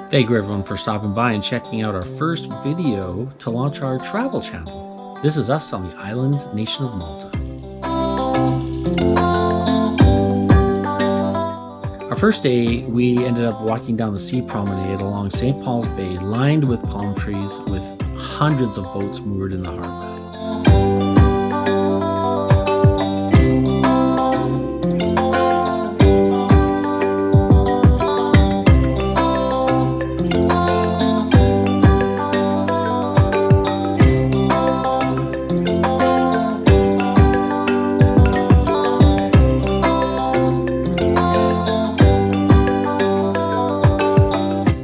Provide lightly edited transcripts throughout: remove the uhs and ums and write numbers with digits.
Thank you everyone for stopping by and checking out our first video to launch our travel channel. This is us on the island nation of Malta. Our first day, we ended up walking down the sea promenade along St. Paul's Bay, lined with palm trees with hundreds of boats moored in the harbor.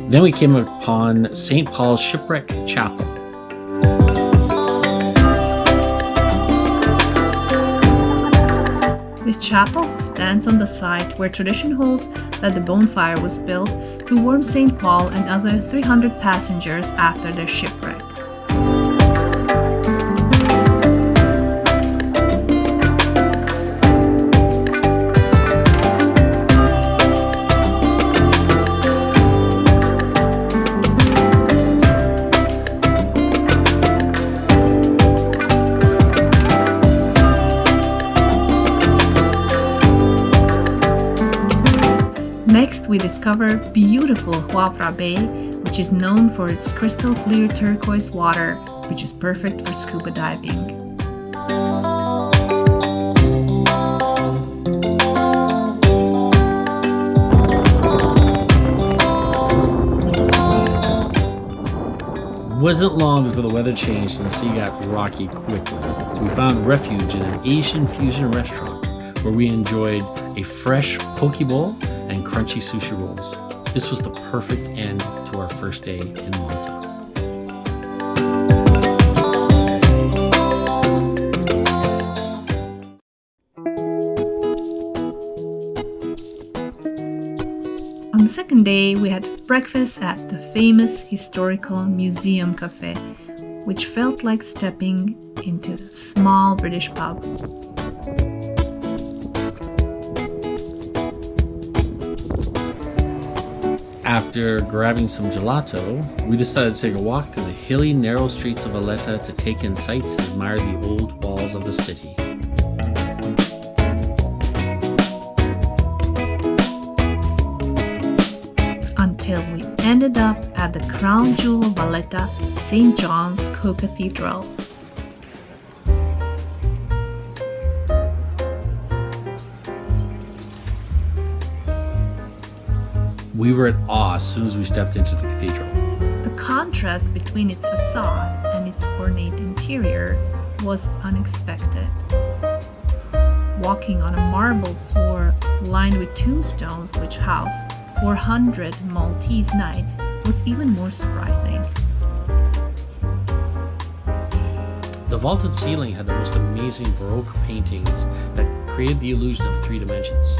Then we came upon St. Paul's Shipwreck Chapel. This chapel stands on the site where tradition holds that the bonfire was built to warm St. Paul and other 300 passengers after their shipwreck. Next, we discover beautiful Quawra Bay, which is known for its crystal clear turquoise water, which is perfect for scuba diving. Wasn't long before the weather changed and the sea got rocky quickly. We found refuge in an Asian fusion restaurant where we enjoyed a fresh poke bowl and crunchy sushi rolls. This was the perfect end to our first day in Malta. On the second day, we had breakfast at the famous historical museum cafe, which felt like stepping into a small British pub. After grabbing some gelato, we decided to take a walk through the hilly, narrow streets of Valleta to take in sights and admire the old walls of the city. Until we ended up at the crown jewel of Valleta, St. John's Co-Cathedral. We were at awe as soon as we stepped into the cathedral. The contrast between its facade and its ornate interior was unexpected. Walking on a marble floor lined with tombstones which housed 400 Maltese knights was even more surprising. The vaulted ceiling had the most amazing Baroque paintings that created the illusion of 3 dimensions.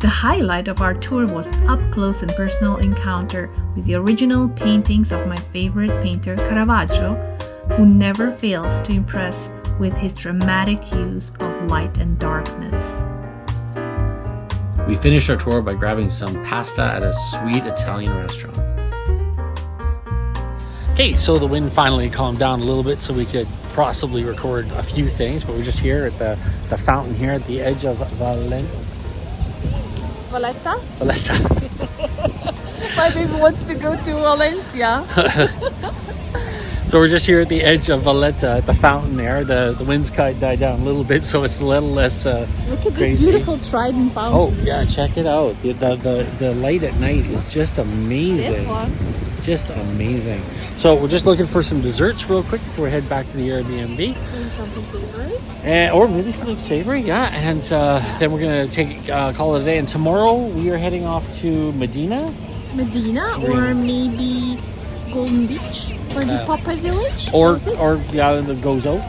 The highlight of our tour was up-close and personal encounter with the original paintings of my favorite painter Caravaggio, who never fails to impress with his dramatic use of light and darkness. We finished our tour by grabbing some pasta at a sweet Italian restaurant. Okay, so the wind finally calmed down a little bit so we could possibly record a few things, but we're just here at the fountain here at the edge of Valleta. My baby wants to go to Valencia. So we're just here at the edge of Valleta at the fountain there. The wind's died down a little bit, so it's a little less Look at crazy. this beautiful trident fountain. Oh yeah, check it out. The light at night is just amazing. This one. Just amazing. So we're just looking for some desserts real quick before we head back to the Airbnb. Maybe something savory. Or maybe something savory, yeah. And then we're going to call it a day. And tomorrow we are heading off to Mdina. Or maybe Golden Beach or the Popeye Village. Or the island of Gozo.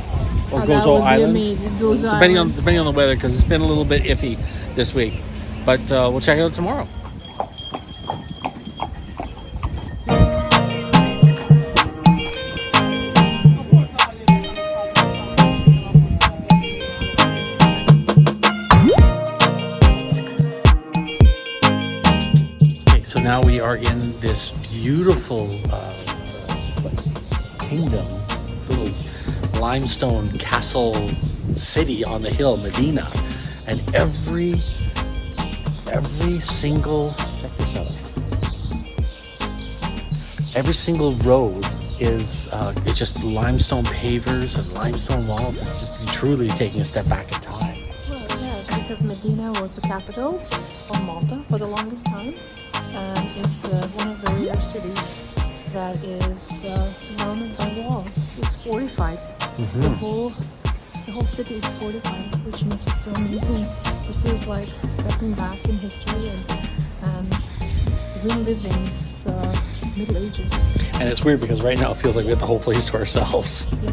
Or Gozo that would Island. be amazing. Gozo Depending Island. on the weather, because it's been a little bit iffy this week. But we'll check it out tomorrow. So now we are in this beautiful kingdom, little limestone castle city on the hill, Mdina, and every single, check this out, every single road is it's just limestone pavers and limestone walls. It's just truly taking a step back in time. Well, yes, because Mdina was the capital of Malta for the longest time, and it's one of the rare cities that is surrounded by walls. It's fortified. The whole city is fortified, which makes it so amazing. It feels like stepping back in history and reliving the Middle Ages. And it's weird because right now it feels like we have the whole place to ourselves. Yeah.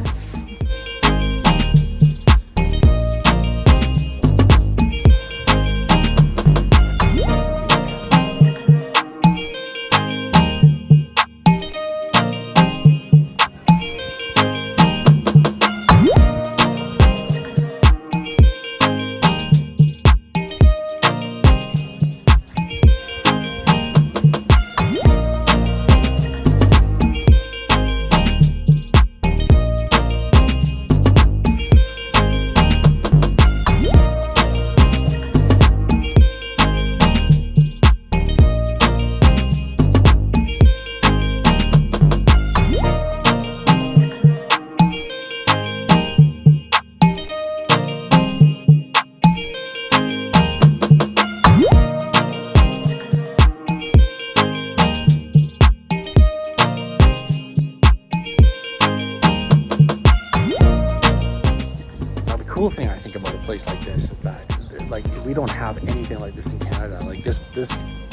Cool thing I think about a place like this is that like we don't have anything like this in Canada. Like this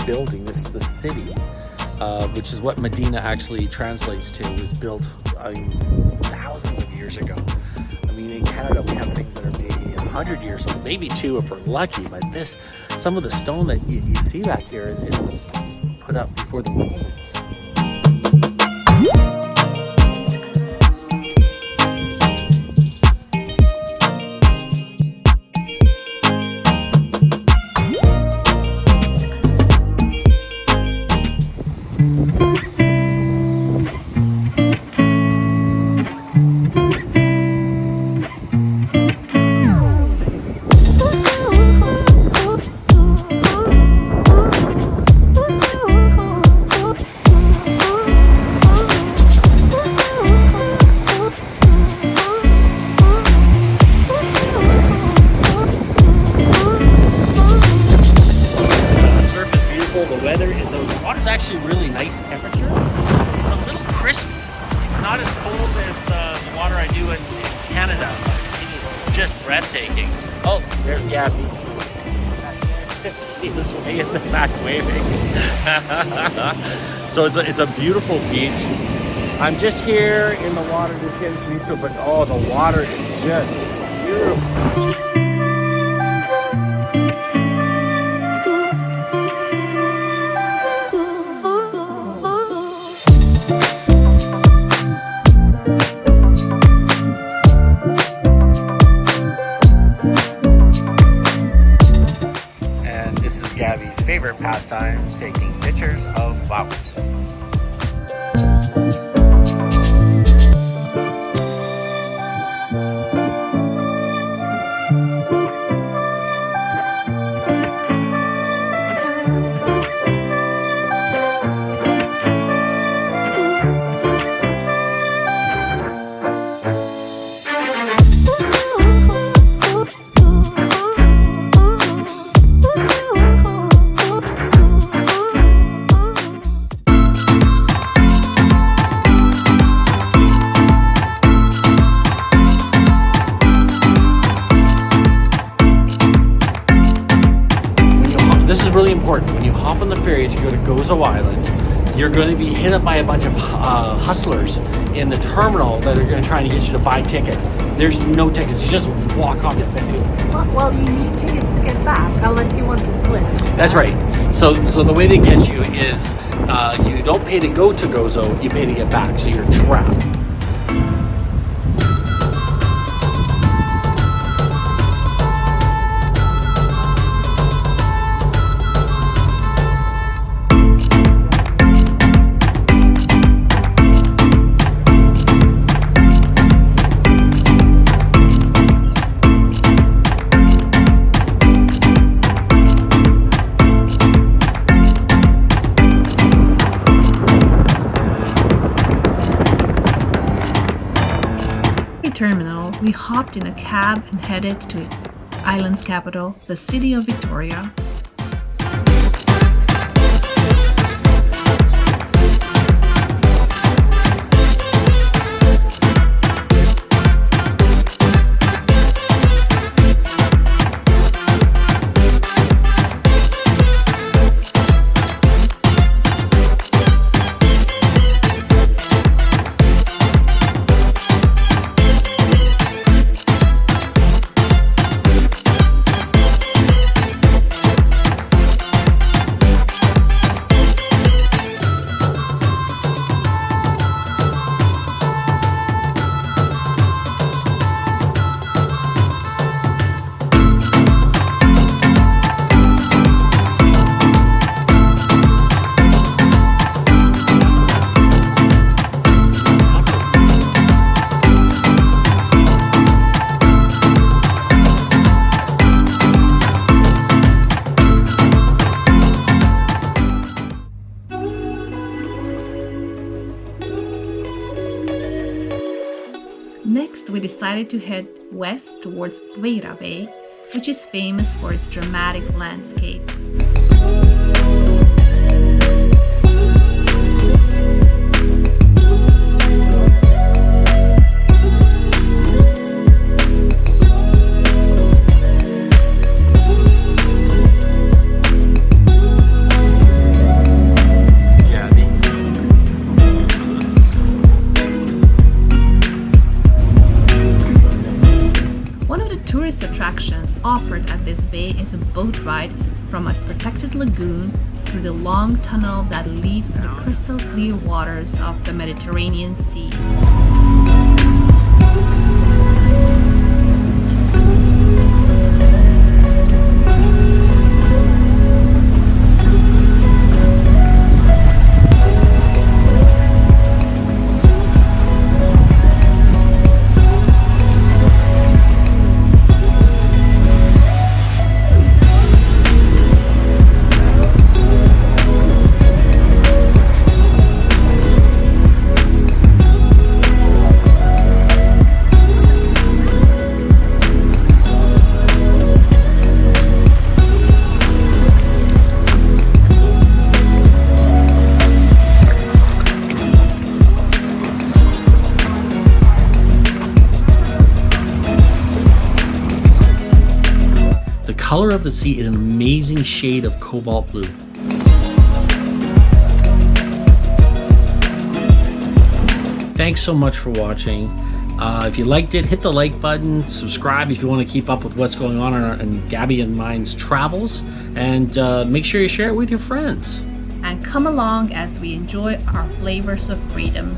building, this city, which is what Mdina actually translates to, was built thousands of years ago. I mean, in Canada we have things that are maybe 100 years old, maybe 2 if we're lucky. But some of the stone that you see back here, it was put up before the Romans. Actually really nice temperature. It's a little crisp. It's not as cold as the water I do in Canada. It's just breathtaking. Oh, there's Gaby. He's way in the back waving. So it's a beautiful beach. I'm just here in the water, just getting some used to it, but oh, the water is just beautiful. Gaby's favorite pastime, taking pictures of flowers. Really important. When you hop on the ferry to go to Gozo Island, you're going to be hit up by a bunch of hustlers in the terminal that are going to try and get you to buy tickets. There's no tickets. You just walk off the ferry. Well, you need tickets to get back unless you want to swim. That's right. So the way they get you is you don't pay to go to Gozo, you pay to get back. So you're trapped. terminal, we hopped in a cab and headed to its island's capital, the city of Victoria. Next, we decided to head west towards Quawra Bay, which is famous for its dramatic landscape. Tourist attractions offered at this bay is a boat ride from a protected lagoon through the long tunnel that leads to the crystal clear waters of the Mediterranean Sea. The color of the sea is an amazing shade of cobalt blue. Thanks so much for watching. If you liked it, hit the like button, subscribe if you want to keep up with what's going on in Gaby and mine's travels, and make sure you share it with your friends. And come along as we enjoy our flavors of freedom.